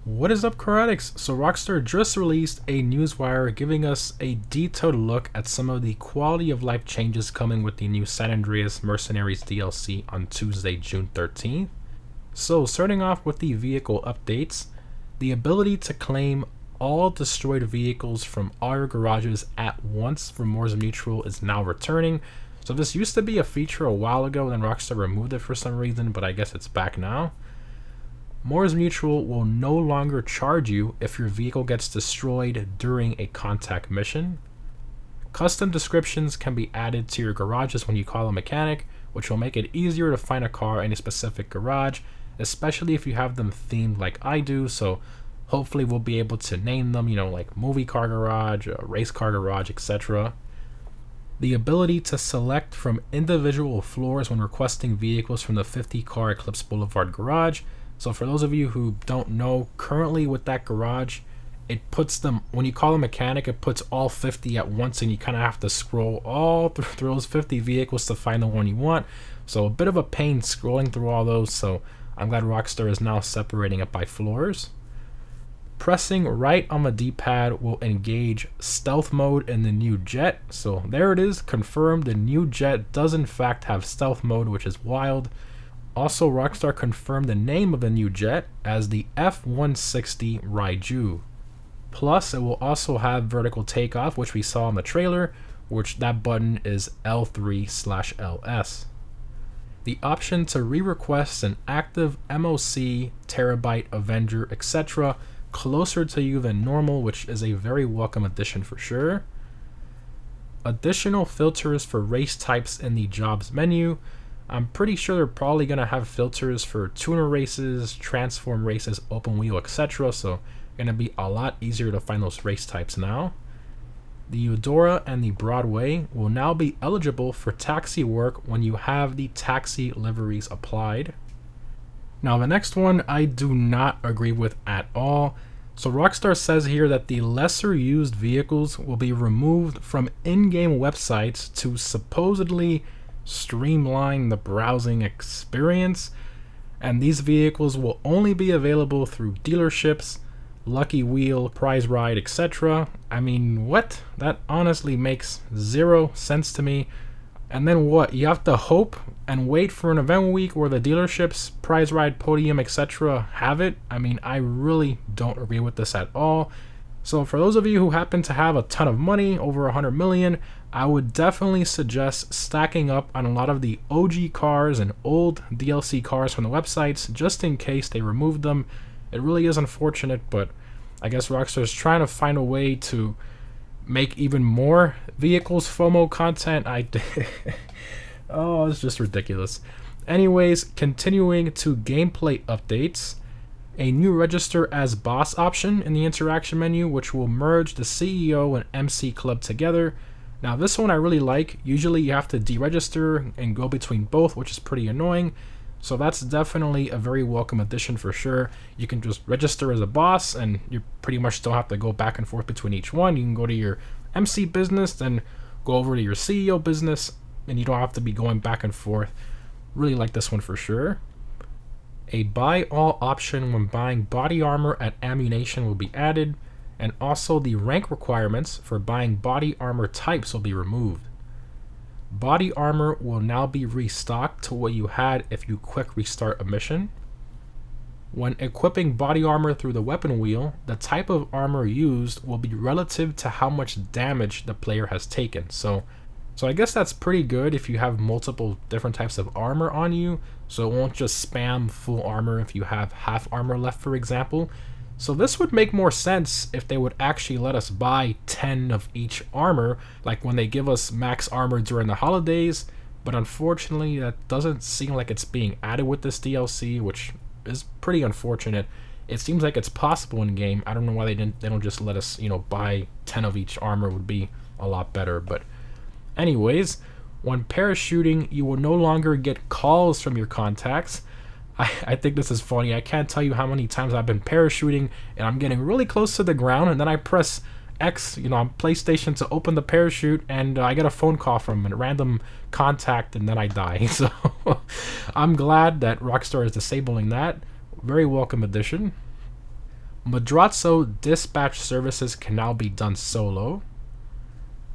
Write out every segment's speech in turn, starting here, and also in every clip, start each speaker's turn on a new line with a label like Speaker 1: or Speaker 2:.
Speaker 1: What is up, Karatics? So Rockstar just released a newswire giving us a detailed look at some of the quality of life changes coming with the new San Andreas Mercenaries DLC on Tuesday, June 13th. So starting off with the vehicle updates, the ability to claim all destroyed vehicles from all your garages at once from Mors Mutual is now returning. So this used to be a feature a while ago, then Rockstar removed it for some reason, but I guess it's back now. Mors Mutual will no longer charge you if your vehicle gets destroyed during a contact mission. Custom descriptions can be added to your garages when you call a mechanic, which will make it easier to find a car in a specific garage, especially if you have them themed like I do. So hopefully we'll be able to name them, like movie car garage, race car garage, etc. The ability to select from individual floors when requesting vehicles from the 50 car Eclipse Boulevard garage. So for those of you who don't know, currently with that garage, it puts them, when you call a mechanic, it puts all 50 at once, and you kind of have to scroll all through those 50 vehicles to find the one you want. So a bit of a pain scrolling through all those, so I'm glad Rockstar is now separating it by floors. Pressing right on the D-pad will engage stealth mode in the new jet. So there it is, confirmed. The new jet does in fact have stealth mode, which is wild. Also, Rockstar confirmed the name of the new jet as the F-160 Raiju. Plus, it will also have vertical takeoff, which we saw in the trailer, which that button is L3/LS. The option to re-request an active MOC, Terabyte, Avenger, etc. closer to you than normal, which is a very welcome addition for sure. Additional filters for race types in the jobs menu. I'm pretty sure they're probably going to have filters for tuner races, transform races, open wheel, etc. So going to be a lot easier to find those race types now. The Eudora and the Broadway will now be eligible for taxi work when you have the taxi liveries applied. Now the next one I do not agree with at all. So Rockstar says here that the lesser used vehicles will be removed from in-game websites to supposedly streamline the browsing experience, and these vehicles will only be available through dealerships, Lucky Wheel, Prize Ride, etc. I mean, what? That honestly makes zero sense to me. And then what? You have to hope and wait for an event week where the dealerships, Prize Ride, Podium, etc. have it? I mean, I really don't agree with this at all. So for those of you who happen to have a ton of money, over 100 million, I would definitely suggest stacking up on a lot of the OG cars and old DLC cars from the websites, just in case they removed them. It really is unfortunate, but I guess Rockstar is trying to find a way to make even more vehicles FOMO content. Oh, it's just ridiculous. Anyways, continuing to gameplay updates. A new register as boss option in the interaction menu, which will merge the CEO and MC club together. Now this one I really like. Usually you have to deregister and go between both, which is pretty annoying. So that's definitely a very welcome addition for sure. You can just register as a boss and you pretty much don't have to go back and forth between each one. You can go to your MC business, then go over to your CEO business, and you don't have to be going back and forth. Really like this one for sure. A buy all option when buying body armor and ammunition will be added, and also the rank requirements for buying body armor types will be removed. Body armor will now be restocked to what you had if you quick restart a mission. When equipping body armor through the weapon wheel, the type of armor used will be relative to how much damage the player has taken. So I guess that's pretty good if you have multiple different types of armor on you, so it won't just spam full armor if you have half armor left, for example. So this would make more sense if they would actually let us buy 10 of each armor, like when they give us max armor during the holidays, but unfortunately that doesn't seem like it's being added with this DLC, which is pretty unfortunate. It seems like it's possible in game. I don't know why they don't just let us, buy 10 of each armor. Would be a lot better, but anyways, when parachuting, you will no longer get calls from your contacts. I think this is funny. I can't tell you how many times I've been parachuting and I'm getting really close to the ground, and then I press X, on PlayStation to open the parachute, and I get a phone call from a random contact, and then I die. So I'm glad that Rockstar is disabling that. Very welcome addition. Madrazo dispatch services can now be done solo.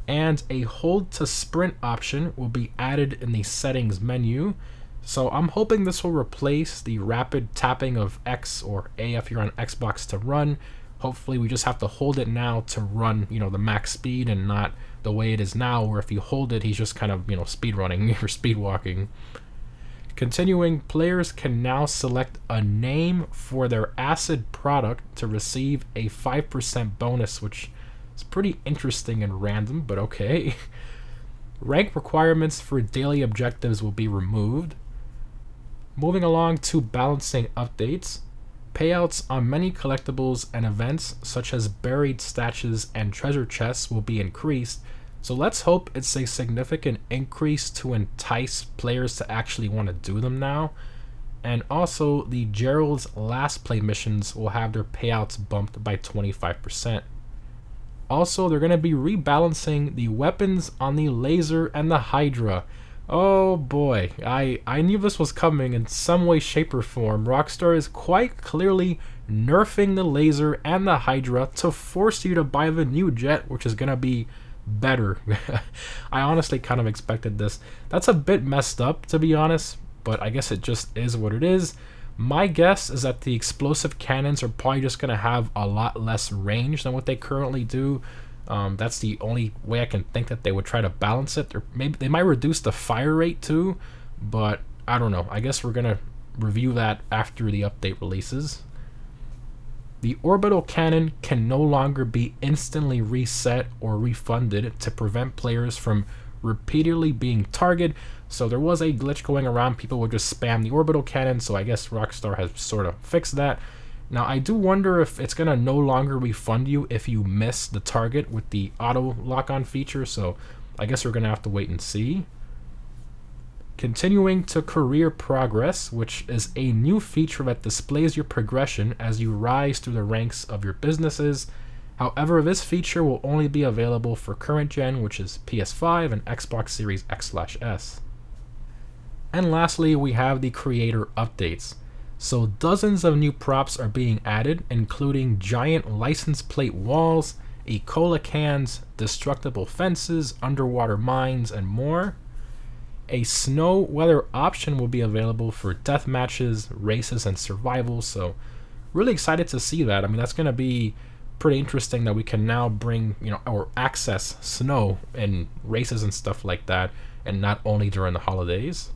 Speaker 1: And a hold to sprint option will be added in the settings menu. So I'm hoping this will replace the rapid tapping of X or A if you're on Xbox to run. Hopefully we just have to hold it now to run, the max speed, and not the way it is now where if you hold it, he's just kind of, speed running or speed walking. Continuing, players can now select a name for their acid product to receive a 5% bonus, which is pretty interesting and random, but okay. Rank requirements for daily objectives will be removed. Moving along to balancing updates, payouts on many collectibles and events such as buried stashes and treasure chests will be increased, so let's hope it's a significant increase to entice players to actually want to do them now. And also, the Gerald's last play missions will have their payouts bumped by 25%. Also, they're going to be rebalancing the weapons on the Lazer and the Hydra. Oh boy, I knew this was coming in some way, shape, or form. Rockstar is quite clearly nerfing the Lazer and the Hydra to force you to buy the new jet, which is going to be better. I honestly kind of expected this. That's a bit messed up, to be honest, but I guess it just is what it is. My guess is that the explosive cannons are probably just going to have a lot less range than what they currently do. That's the only way I can think that they would try to balance it. Or maybe they might reduce the fire rate too, but I don't know. I guess we're going to review that after the update releases. The orbital cannon can no longer be instantly reset or refunded to prevent players from repeatedly being targeted. So there was a glitch going around. People would just spam the orbital cannon, so I guess Rockstar has sort of fixed that. Now, I do wonder if it's going to no longer refund you if you miss the target with the auto lock-on feature, so I guess we're going to have to wait and see. Continuing to career progress, which is a new feature that displays your progression as you rise through the ranks of your businesses. However, this feature will only be available for current gen, which is PS5 and Xbox Series X/S. And lastly, we have the creator updates. So dozens of new props are being added, including giant license plate walls, E. cola cans, destructible fences, underwater mines, and more. A snow weather option will be available for death matches, races, and survival, so really excited to see that. I mean, that's going to be pretty interesting that we can now bring, or access snow in races and stuff like that, and not only during the holidays.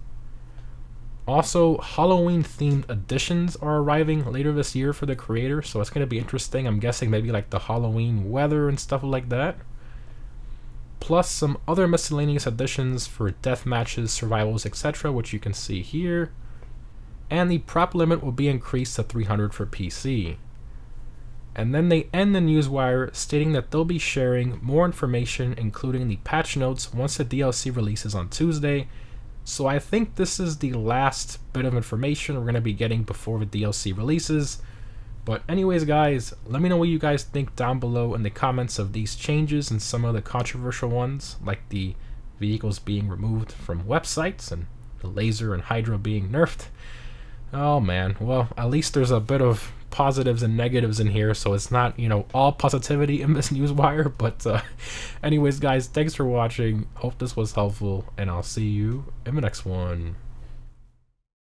Speaker 1: Also, Halloween-themed additions are arriving later this year for the creator, so it's going to be interesting. I'm guessing maybe like the Halloween weather and stuff like that. Plus some other miscellaneous additions for death matches, survivals, etc., which you can see here. And the prop limit will be increased to 300 for PC. And then they end the newswire stating that they'll be sharing more information, including the patch notes, once the DLC releases on Tuesday. So I think this is the last bit of information we're going to be getting before the DLC releases. But anyways, guys, let me know what you guys think down below in the comments of these changes and some of the controversial ones, like the vehicles being removed from websites and the Lazer and Hydra being nerfed. Oh man, well, at least there's a bit of positives and negatives in here, so it's not, all positivity in this newswire. But anyways, guys, thanks for watching. Hope this was helpful, and I'll see you in the next one.